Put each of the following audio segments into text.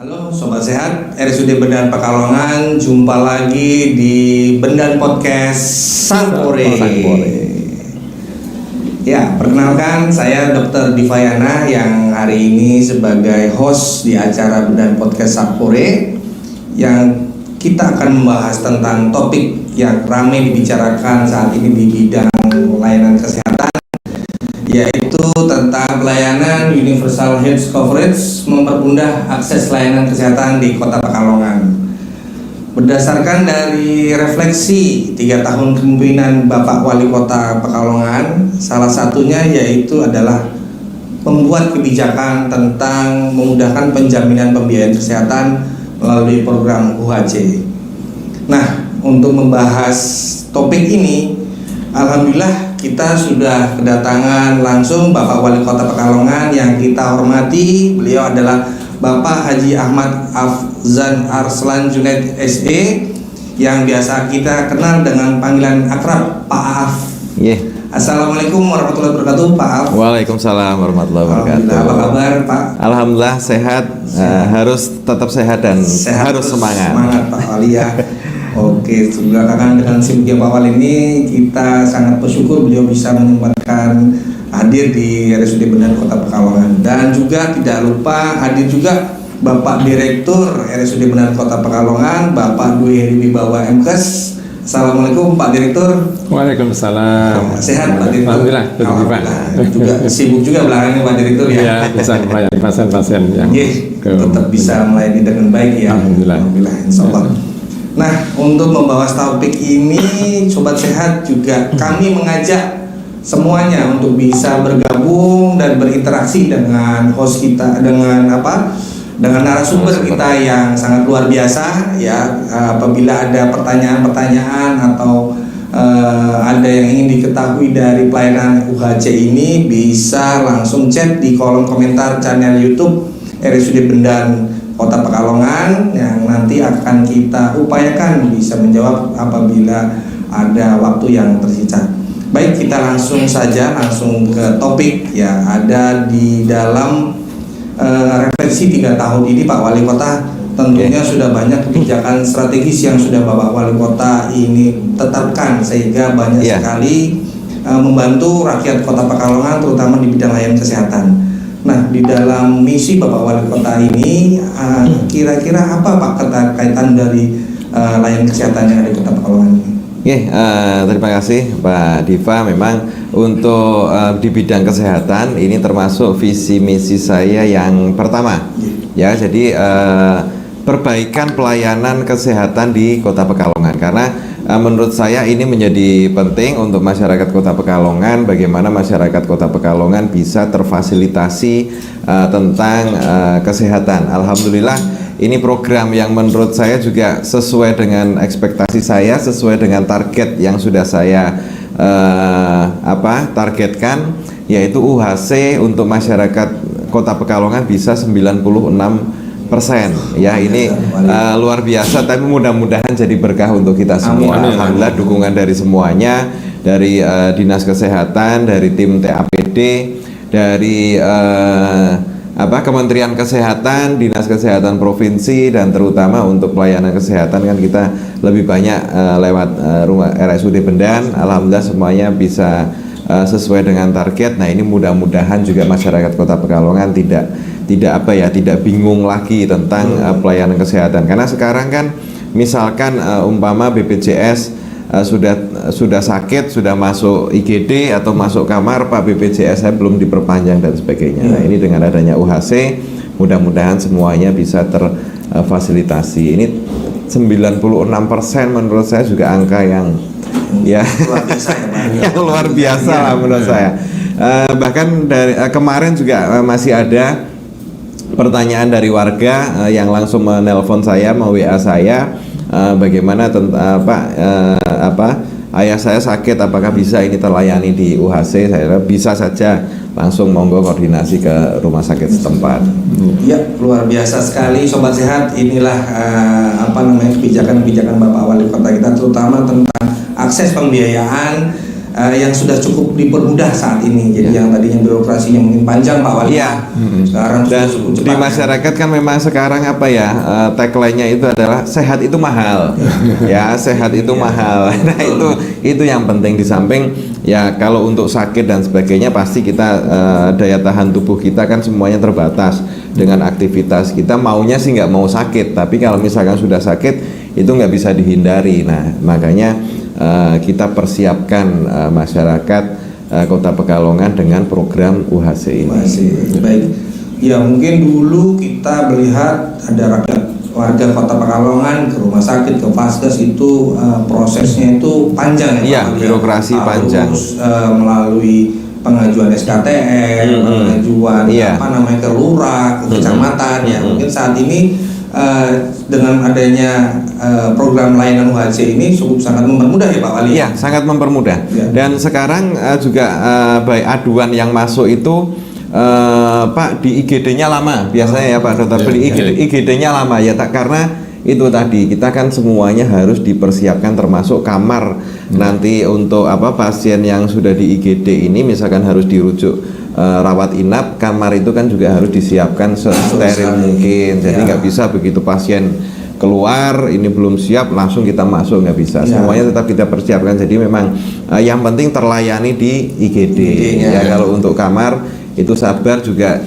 Halo Sobat Sehat, RSUD Bendan Pekalongan, jumpa lagi di Bendan Podcast Sangpore. Ya, perkenalkan saya Dr. Divayana yang hari ini sebagai host di acara Bendan Podcast Sangpore, yang kita akan membahas tentang topik yang ramai dibicarakan saat ini di bidang layanan kesehatan, yaitu tentang pelayanan Universal Health Coverage mempermudah akses layanan kesehatan di Kota Pekalongan. Berdasarkan dari refleksi 3 tahun kepemimpinan Bapak Wali Kota Pekalongan, salah satunya yaitu adalah membuat kebijakan tentang memudahkan penjaminan pembiayaan kesehatan melalui program UHC. Nah, untuk membahas topik ini, alhamdulillah kita sudah kedatangan langsung Bapak Wali Kota Pekalongan yang kita hormati. Beliau adalah Bapak Haji Ahmad Afzan Arslan Junaid SE, yang biasa kita kenal dengan panggilan akrab Pak Af. Assalamualaikum warahmatullahi wabarakatuh, Pak Af. Waalaikumsalam warahmatullahi wabarakatuh. Apa kabar, Pak? Alhamdulillah sehat. Harus tetap sehat dan harus semangat. Semangat, Pak Wali ya. Oke, belakangan dengan sibuknya Pak Wali ini, kita sangat bersyukur beliau bisa menyempatkan hadir di RSUD Bendan Kota Pekalongan. Dan juga tidak lupa hadir juga Bapak Direktur RSUD Bendan Kota Pekalongan, Bapak Dwi Heri Wibawa MKes. Assalamualaikum Pak Direktur. Waalaikumsalam. Sehat Pak Direktur? Alhamdulillah. Juga sibuk juga belakangan Pak Direktur ya. Iya, bisa melayani pasien-pasien yang tetap bisa melayani dengan baik ya. Alhamdulillah. Insyaallah. Nah, untuk membahas topik ini, Sobat Sehat, juga kami mengajak semuanya untuk bisa bergabung dan berinteraksi dengan host kita, dengan narasumber kita yang sangat luar biasa ya. Apabila ada pertanyaan-pertanyaan atau ada yang ingin diketahui dari pelayanan UHC ini, bisa langsung chat di kolom komentar channel YouTube RSUD Bendan Kota Pekalongan, yang nanti akan kita upayakan bisa menjawab apabila ada waktu yang tersisa. Baik, kita langsung ke topik ya. Ada di dalam refleksi 3 tahun ini Pak Wali Kota, tentunya sudah banyak kebijakan strategis yang sudah Bapak Wali Kota ini tetapkan, sehingga banyak sekali membantu rakyat Kota Pekalongan, terutama di bidang layanan kesehatan. Nah, di dalam misi Bapak Wali Kota ini, kira-kira apa Pak kaitan dari layanan kesehatan yang ada di Kota Pekalongan ini? Terima kasih Pak Diva. Memang untuk di bidang kesehatan ini termasuk visi misi saya yang pertama. Ya, jadi perbaikan pelayanan kesehatan di Kota Pekalongan, karena menurut saya ini menjadi penting untuk masyarakat Kota Pekalongan. Bagaimana masyarakat Kota Pekalongan bisa terfasilitasi tentang kesehatan. Alhamdulillah, ini program yang menurut saya juga sesuai dengan ekspektasi saya, sesuai dengan target yang sudah saya targetkan, yaitu UHC untuk masyarakat Kota Pekalongan bisa 96%. Ya, ini luar biasa, tapi mudah-mudahan jadi berkah untuk kita semua. Alhamdulillah, dukungan dari semuanya, dari Dinas Kesehatan, dari tim TAPD, dari Kementerian Kesehatan, Dinas Kesehatan Provinsi, dan terutama untuk pelayanan kesehatan kan kita lebih banyak lewat rumah RSUD Bendan. Alhamdulillah semuanya bisa sesuai dengan target. Nah, ini mudah-mudahan juga masyarakat Kota Pekalongan tidak bingung lagi tentang pelayanan kesehatan, karena sekarang kan misalkan umpama BPJS sudah sakit, sudah masuk IGD atau masuk kamar, Pak BPJS saya belum diperpanjang dan sebagainya. Nah, ini dengan adanya UHC mudah-mudahan semuanya bisa terfasilitasi. Ini 96% menurut saya juga angka yang luar biasa lah menurut saya. Bahkan dari kemarin juga masih ada pertanyaan dari warga yang langsung menelpon saya, WA saya, bagaimana ayah saya sakit, apakah bisa ini terlayani di UHC? Saya bisa saja, langsung monggo koordinasi ke rumah sakit setempat. Ya, luar biasa sekali Sobat Sehat. Inilah kebijakan-kebijakan Bapak Wali Kota kita, terutama tentang akses pembiayaan yang sudah cukup dipermudah saat ini. Jadi yang tadinya birokrasinya mungkin panjang Pak Wali, sekarang Dan sudah cukup cepat. di masyarakat kan memang sekarang apa ya, tagline-nya itu adalah sehat itu mahal. Ya, sehat itu mahal. Nah, itu yang penting. Di samping ya kalau untuk sakit dan sebagainya pasti kita daya tahan tubuh kita kan semuanya terbatas dengan aktivitas. Kita maunya sih nggak mau sakit, tapi kalau misalkan sudah sakit itu nggak bisa dihindari. Nah, makanya kita persiapkan masyarakat Kota Pekalongan dengan program UHC ini. Baik. Ya mungkin dulu kita melihat ada warga Kota Pekalongan ke rumah sakit, ke Vaskes itu prosesnya itu panjang ya, birokrasi panjang. Harus melalui pengajuan SKTM, pengajuan ke lurah, ke kecamatan. Ya mungkin saat ini dengan adanya program layanan UHC ini cukup sangat mempermudah ya Pak Wali. Iya, sangat mempermudah. Dan sekarang juga baik aduan yang masuk itu Pak di IGD-nya lama biasanya ya Pak Dokter. IGD-nya lama ya karena itu tadi kita kan semuanya harus dipersiapkan termasuk kamar nanti untuk pasien yang sudah di IGD ini misalkan harus dirujuk rawat inap, kamar itu kan juga harus disiapkan steril mungkin. Jadi nggak bisa begitu pasien keluar ini belum siap langsung kita masuk, nggak bisa. Semuanya tetap kita persiapkan. Jadi memang yang penting terlayani di IGD. Ya kalau untuk kamar itu sabar juga.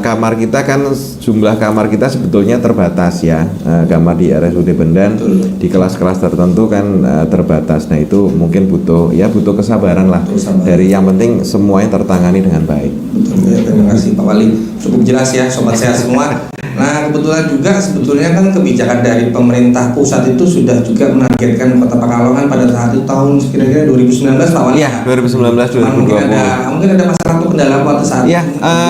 Kamar kita kan jumlah kamar kita sebetulnya terbatas ya, kamar di RSUD Bendan di kelas-kelas tertentu kan terbatas. Nah itu mungkin butuh kesabaran lah. Dari yang penting semuanya tertangani dengan baik. Betul ya, terima kasih Pak Wali, cukup jelas ya sobat sehat semua. Nah kebetulan juga sebetulnya kan kebijakan dari pemerintah pusat itu sudah juga menargetkan Kota Pekalongan pada saat itu tahun kira-kira 2019 Pak Wali. Iya 2019-2020. Mungkin ada masalah atau kendala pada saat ya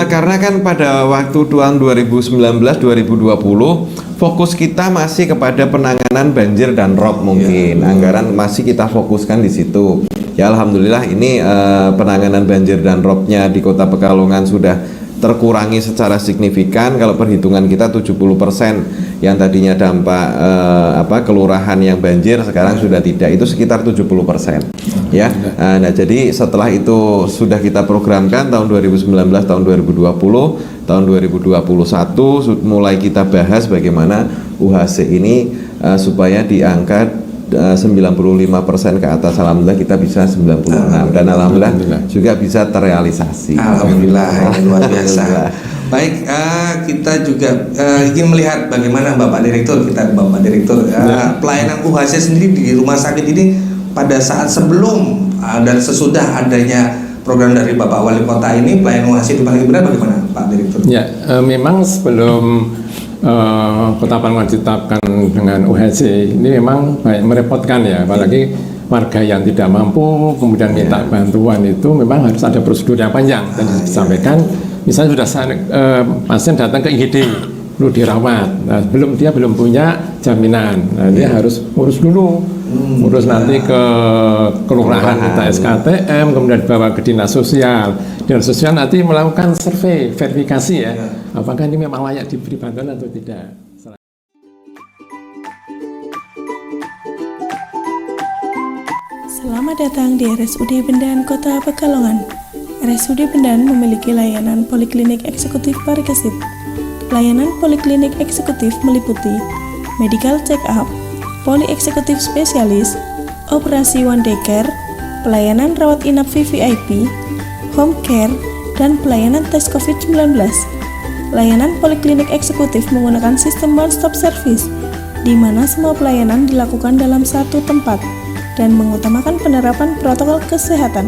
karena kan pada waktu tahun 2019-2020 fokus kita masih kepada penanganan banjir dan rob mungkin. Anggaran masih kita fokuskan di situ. Ya alhamdulillah ini penanganan banjir dan robnya di Kota Pekalongan sudah terkurangi secara signifikan. Kalau perhitungan kita 70% yang tadinya dampak kelurahan yang banjir sekarang sudah tidak, itu sekitar 70% ya. Nah jadi setelah itu sudah kita programkan tahun 2019 tahun 2020 tahun 2021 mulai kita bahas bagaimana UHC ini supaya diangkat 95% ke atas. Alhamdulillah kita bisa 96 dan alhamdulillah juga bisa terrealisasi. Alhamdulillah, luar biasa. Baik, kita juga ingin melihat bagaimana Bapak Direktur pelayanan UHC sendiri di rumah sakit ini pada saat sebelum dan sesudah adanya program dari Bapak Wali Kota ini, pelayanan UHC di Pangkal Pinang bagaimana Pak Direktur? Ya, memang sebelum Kota Pekalongan ditetapkan dengan UHC ini memang merepotkan ya, apalagi warga yang tidak mampu kemudian minta bantuan itu memang harus ada prosedur yang panjang. Dan disampaikan misalnya sudah pasien datang ke IGD perlu dirawat, nah, dia belum punya jaminan, nah, dia harus urus dulu, urus nanti ke kelurahan kita SKTM, kemudian dibawa ke dinas sosial nanti melakukan survei verifikasi ya, apakah ini memang layak diberi bantuan atau tidak. Selamat datang di RSUD Bendan Kota Pekalongan. RSUD Bendan memiliki layanan poliklinik eksekutif Parikesit. Layanan poliklinik eksekutif meliputi medical check-up, poli eksekutif spesialis, operasi one day care, pelayanan rawat inap VVIP, home care, dan pelayanan tes COVID-19. Layanan poliklinik eksekutif menggunakan sistem one-stop service, di mana semua pelayanan dilakukan dalam satu tempat dan mengutamakan penerapan protokol kesehatan.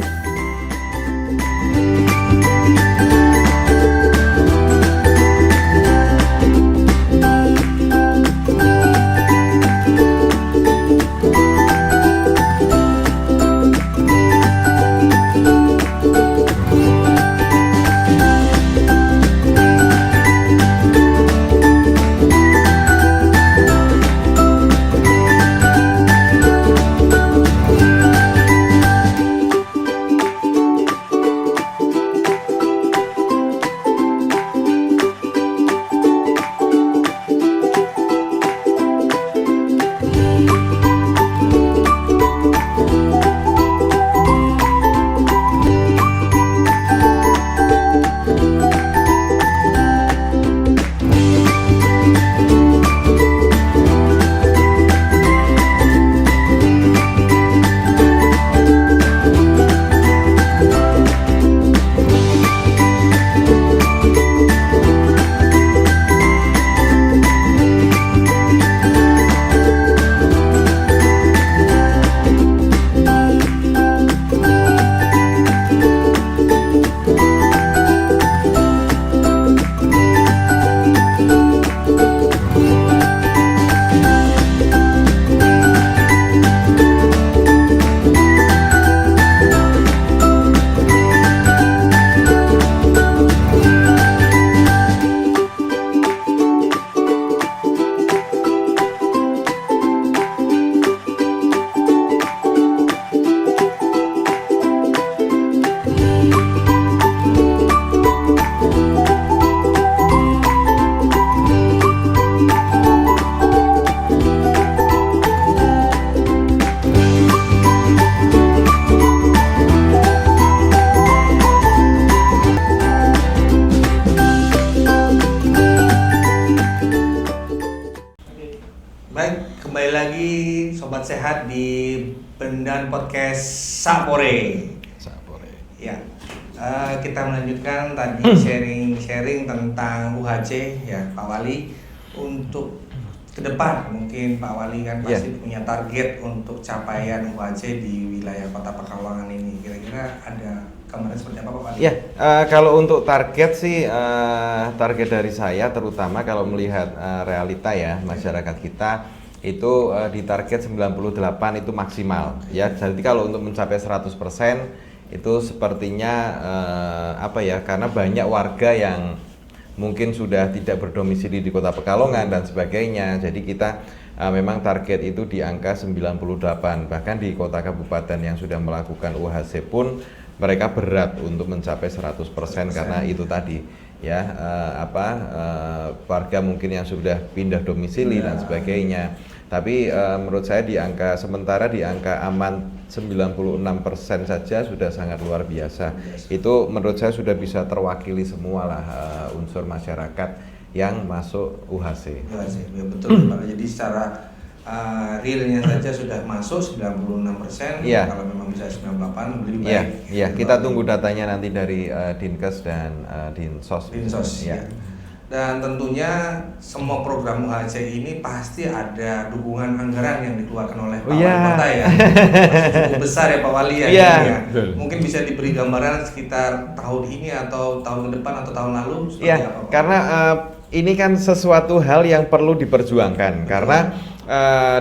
lagi Sobat Sehat di Bendan Podcast Sapore. Ya, kita melanjutkan tadi sharing tentang UHC ya Pak Wali. Untuk ke depan mungkin Pak Wali kan pasti punya target untuk capaian UHC di wilayah Kota Pekalongan ini. Kira-kira ada gambaran seperti apa Pak Wali? Ya, kalau untuk target sih, target dari saya terutama kalau melihat realita ya masyarakat kita itu di target 98 itu maksimal ya. Jadi kalau untuk mencapai 100% itu sepertinya karena banyak warga yang mungkin sudah tidak berdomisili di Kota Pekalongan dan sebagainya. Jadi kita memang target itu di angka 98. Bahkan di kota kabupaten yang sudah melakukan UHC pun mereka berat untuk mencapai 100% karena itu tadi ya warga mungkin yang sudah pindah domisili dan sebagainya. Tapi menurut saya di angka sementara di angka aman 96% saja sudah sangat luar biasa. Itu menurut saya sudah bisa terwakili semua lah unsur masyarakat yang masuk UHC. Ya betul Pak. Jadi secara realnya saja sudah masuk 96%. Kalau memang bisa 98 lebih baik. Iya, kita tunggu datanya nanti dari Dinkes dan Dinsos. Ya. Dan tentunya semua program UHC ini pasti ada dukungan anggaran yang dikeluarkan oleh Pak Wali Kota ya. Cukup besar ya Pak Wali ya. Mungkin bisa diberi gambaran sekitar tahun ini atau tahun ke depan atau tahun lalu seperti apa Pak? Karena ini kan sesuatu hal yang perlu diperjuangkan. Karena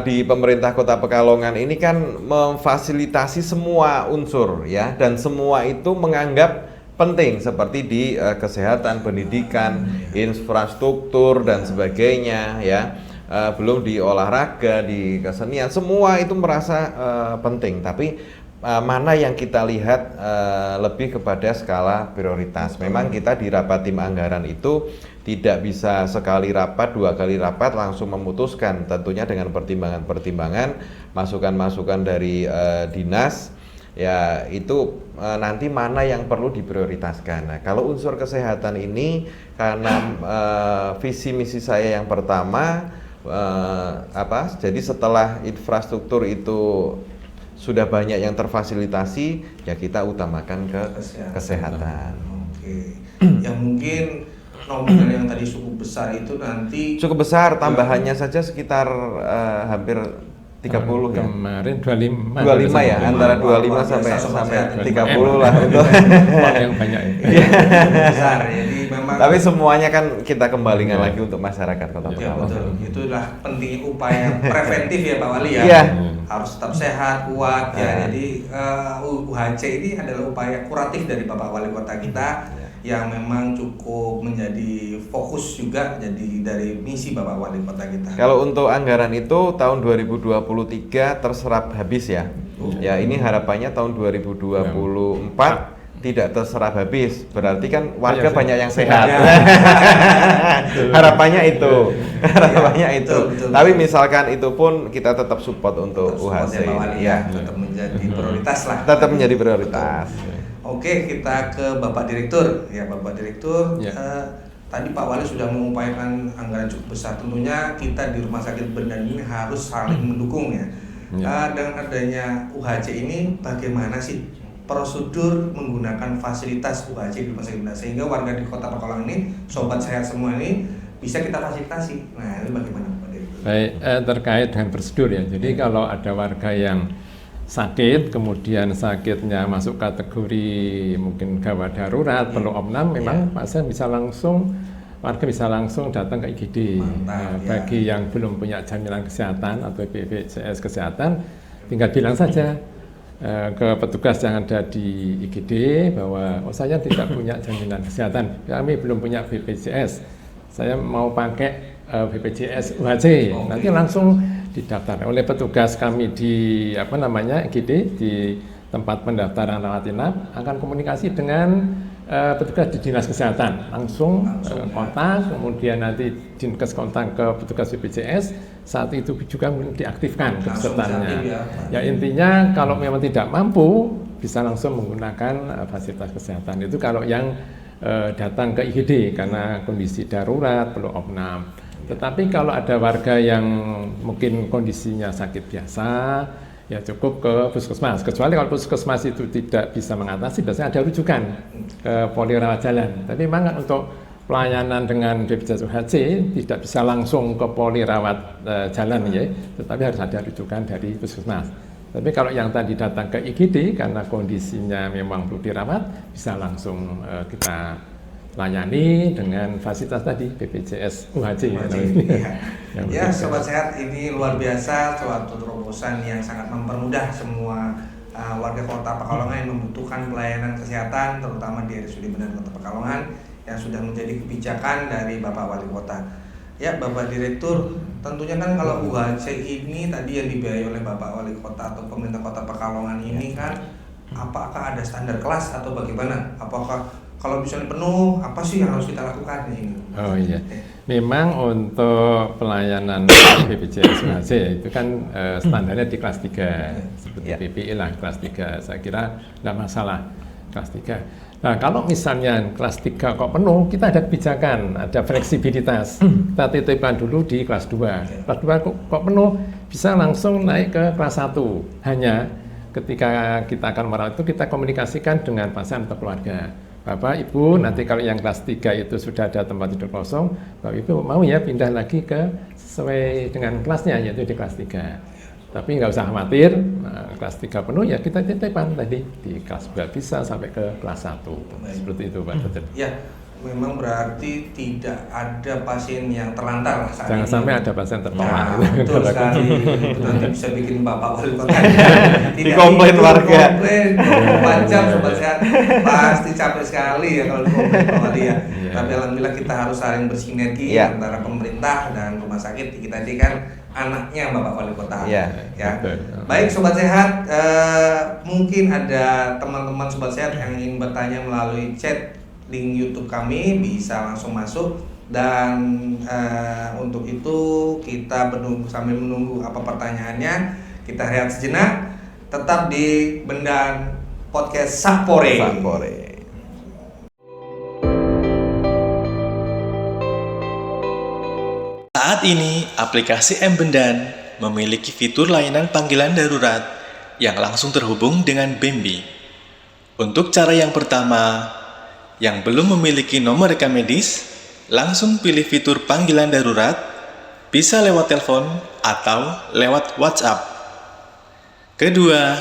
di pemerintah Kota Pekalongan ini kan memfasilitasi semua unsur ya, dan semua itu menganggap penting seperti di kesehatan, pendidikan, infrastruktur dan sebagainya ya. Belum di olahraga, di kesenian, semua itu merasa penting. Tapi mana yang kita lihat lebih kepada skala prioritas. Memang kita di rapat tim anggaran itu tidak bisa sekali rapat, 2 kali rapat langsung memutuskan, tentunya dengan pertimbangan-pertimbangan, masukan-masukan dari dinas. Ya itu nanti mana yang perlu diprioritaskan. Nah, kalau unsur kesehatan ini karena visi misi saya yang pertama jadi setelah infrastruktur itu sudah banyak yang terfasilitasi, ya kita utamakan ke kesehatan. Oke. Yang mungkin nominal yang tadi cukup besar itu nanti cukup besar, tambahannya saja sekitar hampir 30 ya. Kemarin 25 ya, antara 25 sampai 30 lah untuk yang banyak itu. Besar. Jadi memang tapi semuanya kan kita kembalikan lagi untuk masyarakat Kota Pekalongan. Betul. Itulah penting upaya preventif ya Pak Wali ya. Harus tetap sehat, kuat ya. Jadi UHC ini adalah upaya kuratif dari Bapak Wali Kota kita. Yang memang cukup menjadi fokus juga jadi dari misi Bapak Wali Kota kita. Kalau untuk anggaran itu tahun 2023 terserap habis ya. Ya ini harapannya tahun 2024 tidak terserap habis. Berarti kan warga banyak yang sehat. Harapannya itu. Betul. Tapi misalkan itu pun kita tetap support untuk UHC. Tetap menjadi prioritas lah. Tetap menjadi prioritas. Oke, kita ke Bapak Direktur. Ya, Bapak Direktur, tadi Pak Wali sudah mengupayakan anggaran cukup besar. Tentunya kita di Rumah Sakit Bendan ini harus saling mendukung ya. Dengan adanya UHC ini, bagaimana sih prosedur menggunakan fasilitas UHC di Rumah Sakit Bendan sehingga warga di Kota Pekalongan ini, sobat sehat semua ini bisa kita fasilitasi. Nah, ini bagaimana Pak Direktur? Baik, terkait dengan prosedur ya. Jadi kalau ada warga yang sakit, kemudian sakitnya masuk kategori mungkin gawat darurat, perlu opnam, memang pasien bisa langsung, warga bisa langsung datang ke IGD. Bagi yang belum punya jaminan kesehatan atau BPJS kesehatan, tinggal bilang saja ke petugas yang ada di IGD bahwa saya tidak punya jaminan kesehatan, kami belum punya BPJS, saya mau pakai BPJS UHC. Nanti langsung didaftar oleh petugas kami di IGD, di tempat pendaftaran rawat inap, akan komunikasi dengan petugas di dinas kesehatan, langsung kontak, kemudian nanti dinkes kontak ke petugas BPJS, saat itu juga diaktifkan kepesertaannya. Ya intinya kalau memang tidak mampu bisa langsung menggunakan fasilitas kesehatan. Itu kalau yang datang ke IGD karena kondisi darurat, perlu opnam. Tetapi kalau ada warga yang mungkin kondisinya sakit biasa, ya cukup ke puskesmas. Kecuali kalau puskesmas itu tidak bisa mengatasi, biasanya ada rujukan ke poli rawat jalan. Tapi memang untuk pelayanan dengan BPJS UHC tidak bisa langsung ke poli rawat jalan ya, tetapi harus ada rujukan dari puskesmas. Tapi kalau yang tadi datang ke IGD karena kondisinya memang perlu dirawat, bisa langsung kita layani dengan fasilitas tadi BPJS UHC. Ya, sobat sehat, ini luar biasa suatu terobosan yang sangat mempermudah semua warga Kota Pekalongan yang membutuhkan pelayanan kesehatan, terutama di RSUD Bendan Kota Pekalongan yang sudah menjadi kebijakan dari Bapak Wali Kota. Ya, Bapak Direktur, tentunya kan kalau UHC ini tadi yang dibiayai oleh Bapak Wali Kota atau pemerintah Kota Pekalongan ini kan, apakah ada standar kelas atau bagaimana? Apakah kalau misalnya penuh, apa sih yang harus kita lakukan di sini? Oh iya, memang untuk pelayanan BPJS UHC itu kan standarnya di kelas 3, seperti PPI lah kelas 3, saya kira tidak masalah kelas 3. Nah kalau misalnya kelas 3 kok penuh, kita ada kebijakan, ada fleksibilitas. Kita titipkan dulu di kelas 2. Kelas 2 kok penuh, bisa langsung naik ke kelas 1. Hanya ketika kita akan merawat itu, kita komunikasikan dengan pasien atau keluarga. Bapak, Ibu, nanti kalau yang kelas 3 itu sudah ada tempat tidur kosong, Bapak Ibu mau ya pindah lagi ke sesuai dengan kelasnya, yaitu di kelas 3. Tapi nggak usah khawatir, kelas 3 penuh ya kita titipkan tadi di kelas 2 bisa sampai ke kelas 1. Seperti itu Pak Dokter. Ya, memang berarti tidak ada pasien yang terlantar saat Jangan ini. sampai ada pasien tertolak. Nah, betul sekali. Itu nanti bisa bikin Bapak Wali Kota Dikomplain warga. Komplain 24 jam sobat sehat. Pasti capek sekali ya kalau dikomplain Pak Wali ya. Tapi alhamdulillah kita harus saling bersinergi antara pemerintah dan rumah sakit. Kita tadi kan anaknya Bapak Wali Kota. Ya. Baik sobat sehat, mungkin ada teman-teman sobat sehat yang ingin bertanya melalui chat link YouTube kami, bisa langsung masuk. Dan untuk itu kita sambil menunggu apa pertanyaannya, kita rehat sejenak. Tetap di Bendan Podcast Sapore. Saat ini, aplikasi M-Bendan memiliki fitur layanan panggilan darurat yang langsung terhubung dengan Bembi. Untuk cara yang pertama, yang belum memiliki nomor rekam medis, langsung pilih fitur panggilan darurat, bisa lewat telepon atau lewat WhatsApp. Kedua,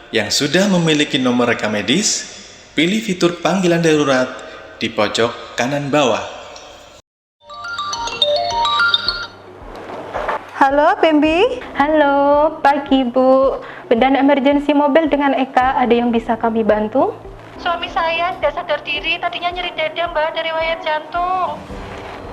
yang sudah memiliki nomor rekam medis, pilih fitur panggilan darurat di pojok kanan bawah. Halo, Bembi. Halo, pagi Bu. Bendan emergency mobil dengan Eka, ada yang bisa kami bantu? Suami saya tidak sadar diri, tadinya nyeri dada Mbak dari riwayat jantung.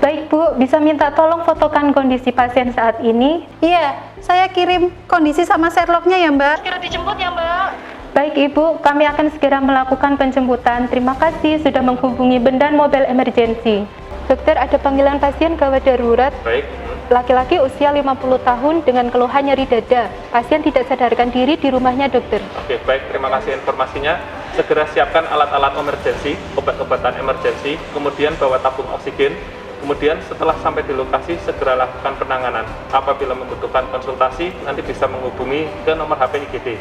Baik Bu, bisa minta tolong fotokan kondisi pasien saat ini? Iya, saya kirim kondisi sama Sherlocknya ya Mbak. Segera dijemput ya Mbak. Baik Ibu, kami akan segera melakukan penjemputan. Terima kasih sudah menghubungi Bendan Mobil Emergency. Dokter, ada panggilan pasien gawat darurat. Baik. Laki-laki usia 50 tahun dengan keluhan nyeri dada. Pasien tidak sadarkan diri di rumahnya, dokter. Oke, baik. Terima kasih informasinya. Segera siapkan alat-alat emergensi, obat-obatan emergensi, kemudian bawa tabung oksigen. Kemudian setelah sampai di lokasi, segera lakukan penanganan. Apabila membutuhkan konsultasi, nanti bisa menghubungi ke nomor HP IGD.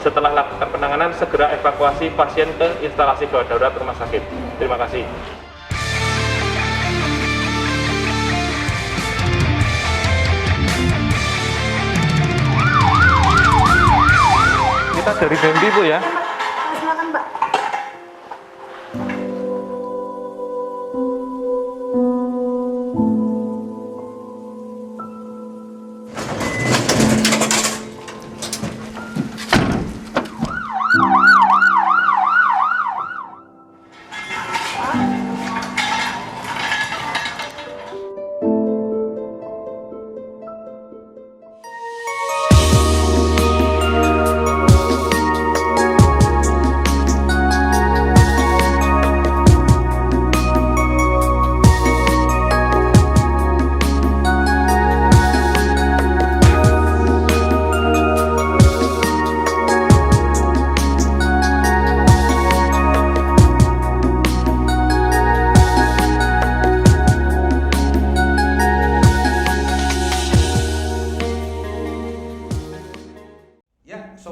Setelah lakukan penanganan, segera evakuasi pasien ke instalasi gawat darurat rumah sakit. Terima kasih. Kita dari Bembi Bu ya. Silakan Mbak.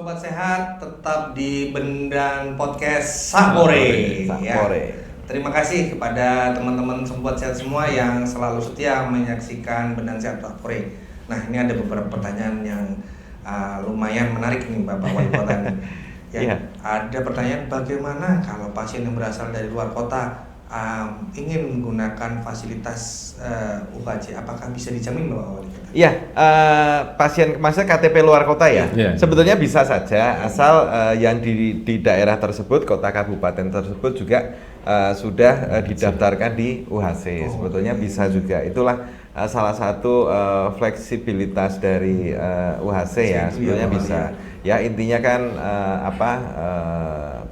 Sobat Sehat, tetap di Bendan Podcast Sapore. Sapore. Terima kasih kepada teman-teman Sobat Sehat semua yang selalu setia menyaksikan Bendan Sehat Sapore. Nah, ini ada beberapa pertanyaan yang lumayan menarik nih Bapak Wali Kota nih. Ya, ada pertanyaan, bagaimana kalau pasien yang berasal dari luar kota ingin menggunakan fasilitas UHC, apakah bisa dijamin Bapak Wali Kota? Iya, pasien masa KTP luar kota ya, sebetulnya bisa saja asal yang di daerah tersebut, kota kabupaten tersebut juga sudah didaftarkan di UHC. Sebetulnya bisa juga, itulah salah satu fleksibilitas dari UHC ya, sebetulnya bisa. Ya intinya kan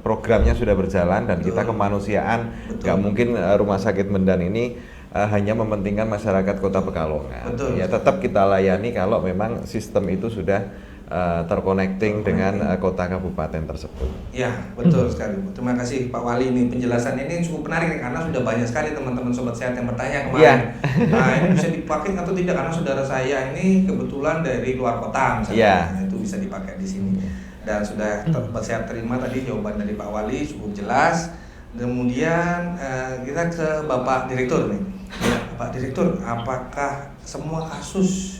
programnya sudah berjalan dan kita kemanusiaan, nggak mungkin rumah sakit Bendan ini hanya mementingkan masyarakat Kota Pekalongan. Ya tetap kita layani kalau memang sistem itu sudah terconnecting dengan kota kabupaten tersebut. Ya betul sekali. Terima kasih Pak Wali, ini penjelasan ini cukup menarik nih, karena sudah banyak sekali teman-teman Sobat Sehat yang bertanya kemarin. Nah ini bisa dipakai atau tidak, karena saudara saya ini kebetulan dari luar kota misalnya, itu bisa dipakai di sini. Dan sudah Sobat Sehat terima tadi jawaban dari Pak Wali, cukup jelas. Kemudian kita ke Bapak Direktur nih. Pak Direktur, apakah semua kasus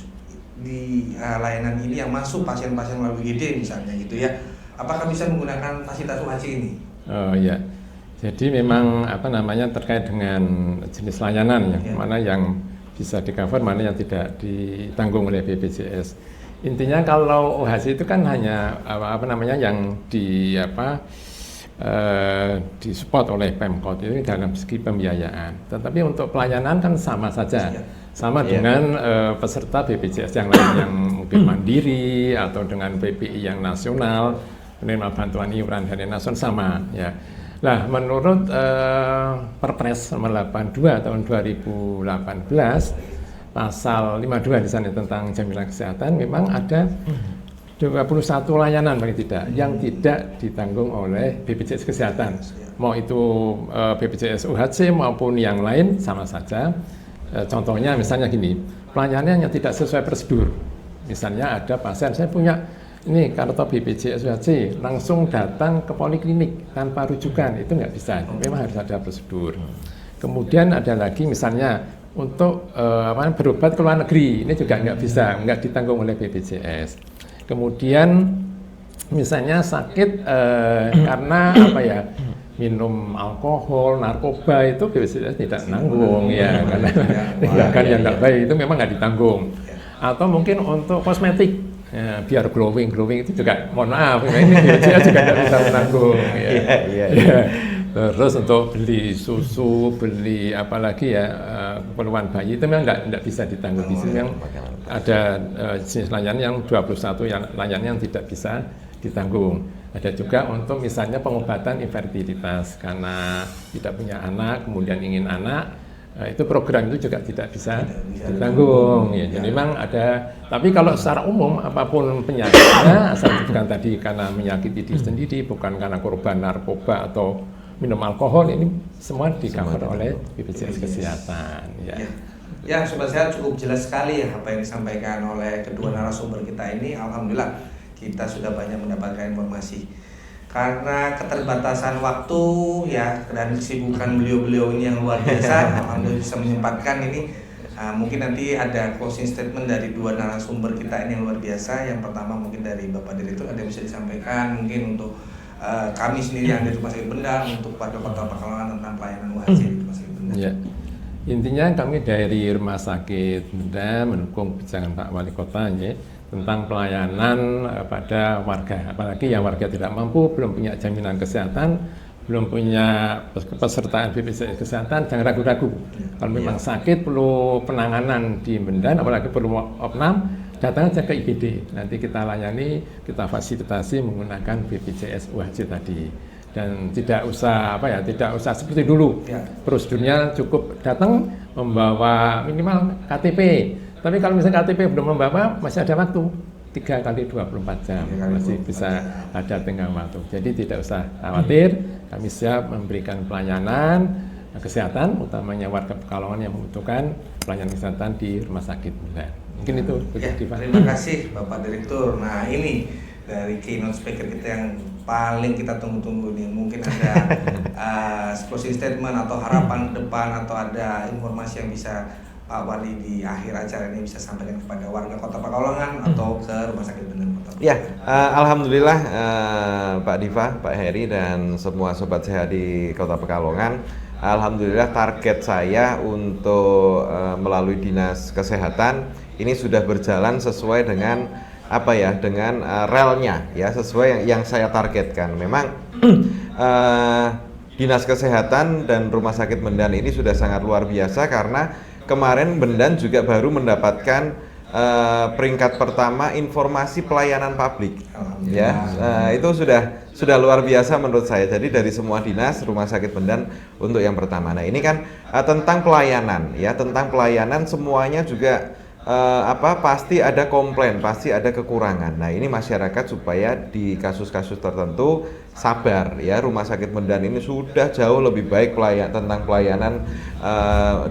di layanan ini yang masuk pasien-pasien melalui UGD misalnya gitu ya, apakah bisa menggunakan fasilitas UHC ini? Oh iya, jadi memang terkait dengan jenis layanan yang mana yang bisa di cover, mana yang tidak ditanggung oleh BPJS. Intinya kalau UHC itu kan hanya yang disupport oleh Pemkot itu dalam segi pembiayaan. Tetapi untuk pelayanan kan sama saja, sama dengan peserta BPJS yang lain yang mungkin mandiri atau dengan PPI yang nasional, penerima bantuan iuran dari nasional sama ya. Nah, menurut Perpres nomor 82 tahun 2018 pasal 52 di sana tentang jaminan kesehatan, memang ada 21 layanan paling tidak yang tidak ditanggung oleh BPJS Kesehatan. Mau itu BPJS UHC maupun yang lain sama saja. Contohnya misalnya gini, pelayanan yang tidak sesuai prosedur. Misalnya ada pasien, saya punya ini kartu BPJS UHC, langsung datang ke poliklinik tanpa rujukan, itu nggak bisa. Memang harus ada prosedur. Kemudian ada lagi misalnya untuk berobat ke luar negeri, ini juga nggak bisa, nggak ditanggung oleh BPJS. Kemudian misalnya sakit karena minum alkohol, narkoba, itu BPJS tidak nanggung ya, karena tindakan yang tidak baik itu memang nggak ditanggung. Atau mungkin untuk kosmetik, ya, biar glowing itu juga, mohon maaf, ini BPJS juga tidak bisa menanggung. Terus untuk beli susu, beli keperluan bayi itu memang nggak bisa ditanggung. Di sini yang ada jenis layanan yang 21 layanan yang tidak bisa ditanggung. Ada juga untuk misalnya pengobatan infertilitas karena tidak punya anak, kemudian ingin anak, itu program itu juga tidak bisa ditanggung. Ya, jadi memang ada. Tapi kalau secara umum apapun penyakitnya, asal bukan tadi karena menyakiti diri sendiri, bukan karena korban narkoba atau minum alkohol, ini semua di-cover oleh BPJS Kesehatan. Ya, Sobat Sehat, cukup jelas sekali ya apa yang disampaikan oleh kedua narasumber kita ini. Alhamdulillah kita sudah banyak mendapatkan informasi. Karena keterbatasan waktu ya dan kesibukan beliau-beliau ini yang luar biasa, alhamdulillah bisa menyempatkan ini. Mungkin nanti ada closing statement dari dua narasumber kita ini yang luar biasa. Yang pertama mungkin dari Bapak Direktur, ada yang bisa disampaikan mungkin untuk kami sendiri yang dari Rumah Sakit Bendan, untuk warga Kota Pekalongan tentang pelayanan UHC di Rumah Sakit Bendan. Ya. Intinya kami dari Rumah Sakit Bendan mendukung kebijakan Pak Wali Kota tentang pelayanan pada warga, apalagi yang warga tidak mampu, belum punya jaminan kesehatan, belum punya pesertaan BPJS Kesehatan, jangan ragu-ragu. Kalau memang sakit perlu penanganan di Bendan, apalagi perlu opnam, datang saja ke IGD. Nanti kita layani, kita fasilitasi menggunakan BPJS UHC tadi. Dan tidak usah tidak usah seperti dulu. Prosedurnya cukup datang membawa minimal KTP. Tapi kalau misalnya KTP belum membawa, masih ada waktu 3 kali 24 jam, masih bisa ada tenggang waktu. Jadi tidak usah khawatir, kami siap memberikan pelayanan kesehatan, utamanya warga Pekalongan yang membutuhkan pelayanan kesehatan di Rumah Sakit Bendan. Mungkin itu. Terima kasih Bapak Direktur. Nah ini dari keynote speaker kita yang paling kita tunggu-tunggu nih. Mungkin ada closing statement atau harapan ke depan, atau ada informasi yang bisa Pak Wali di akhir acara ini bisa sampaikan kepada warga Kota Pekalongan atau ke Rumah Sakit Bendan Kota Pekalongan. Ya, alhamdulillah Pak Diva, Pak Heri dan semua sobat sehat di Kota Pekalongan. Alhamdulillah target saya untuk melalui Dinas Kesehatan ini sudah berjalan sesuai dengan dengan relnya ya, sesuai yang saya targetkan. Memang Dinas Kesehatan dan Rumah Sakit Bendan ini sudah sangat luar biasa karena kemarin Bendan juga baru mendapatkan peringkat pertama informasi pelayanan publik. Ya, itu sudah luar biasa menurut saya. Jadi dari semua dinas Rumah Sakit Bendan untuk yang pertama. Nah, ini kan tentang pelayanan ya, tentang pelayanan semuanya juga pasti ada komplain, pasti ada kekurangan. Nah, ini masyarakat supaya di kasus-kasus tertentu sabar ya. Rumah Sakit Bendan ini sudah jauh lebih baik tentang pelayanan.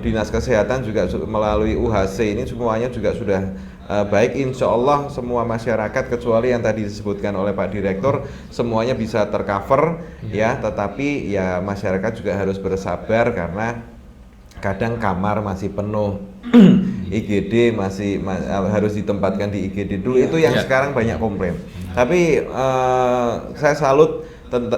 Dinas Kesehatan juga melalui UHC ini semuanya juga sudah baik. Insya Allah semua masyarakat kecuali yang tadi disebutkan oleh Pak Direktur semuanya bisa tercover ya. Tetapi ya masyarakat juga harus bersabar karena kadang kamar masih penuh, IGD masih harus ditempatkan di IGD dulu, itu yang sekarang banyak komplain. Tapi saya salut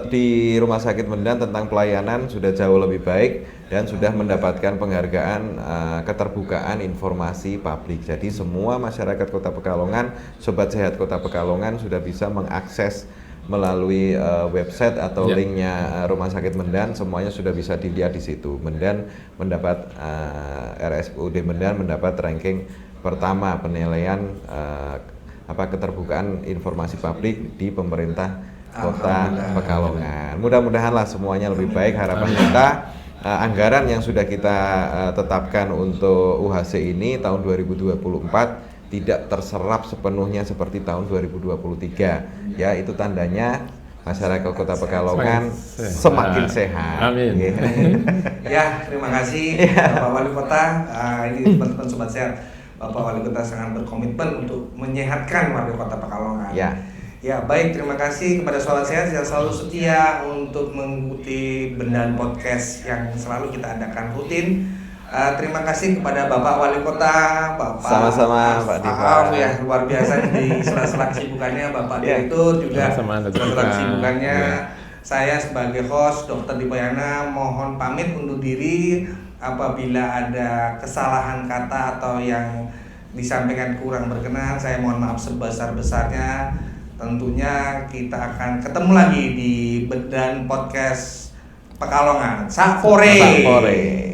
di Rumah Sakit Bendan tentang pelayanan sudah jauh lebih baik dan sudah mendapatkan penghargaan keterbukaan informasi publik. Jadi semua masyarakat Kota Pekalongan, sobat sehat Kota Pekalongan sudah bisa mengakses melalui website atau linknya Rumah Sakit Bendan, semuanya sudah bisa dilihat di situ. Bendan mendapat RSUD Bendan mendapat ranking pertama penilaian keterbukaan informasi publik di pemerintah Kota Pekalongan. Mudah-mudahanlah semuanya lebih baik. Harapan kita anggaran yang sudah kita tetapkan untuk UHC ini tahun 2024 tidak terserap sepenuhnya seperti tahun 2023 ya. Itu tandanya masyarakat Kota Pekalongan semakin sehat. Amin. Ya, terima kasih Bapak Wali Kota. Ini teman-teman sobat sehat, Bapak Wali Kota sangat berkomitmen untuk menyehatkan warga Kota Pekalongan. Ya, baik, terima kasih kepada sobat sehat yang selalu setia untuk mengikuti Bendan Podcast yang selalu kita adakan rutin. Terima kasih kepada Bapak Wali Kota, Bapak. Sama-sama, Pak Diva. Ya, luar biasa di sela-sela kesibukannya, Bapak Direktur juga sela-sela kesibukannya. Saya sebagai host Dr. Dipayana mohon pamit undur diri. Apabila ada kesalahan kata atau yang disampaikan kurang berkenan, saya mohon maaf sebesar-besarnya. Tentunya kita akan ketemu lagi di Bendan Podcast Pekalongan. Sapore.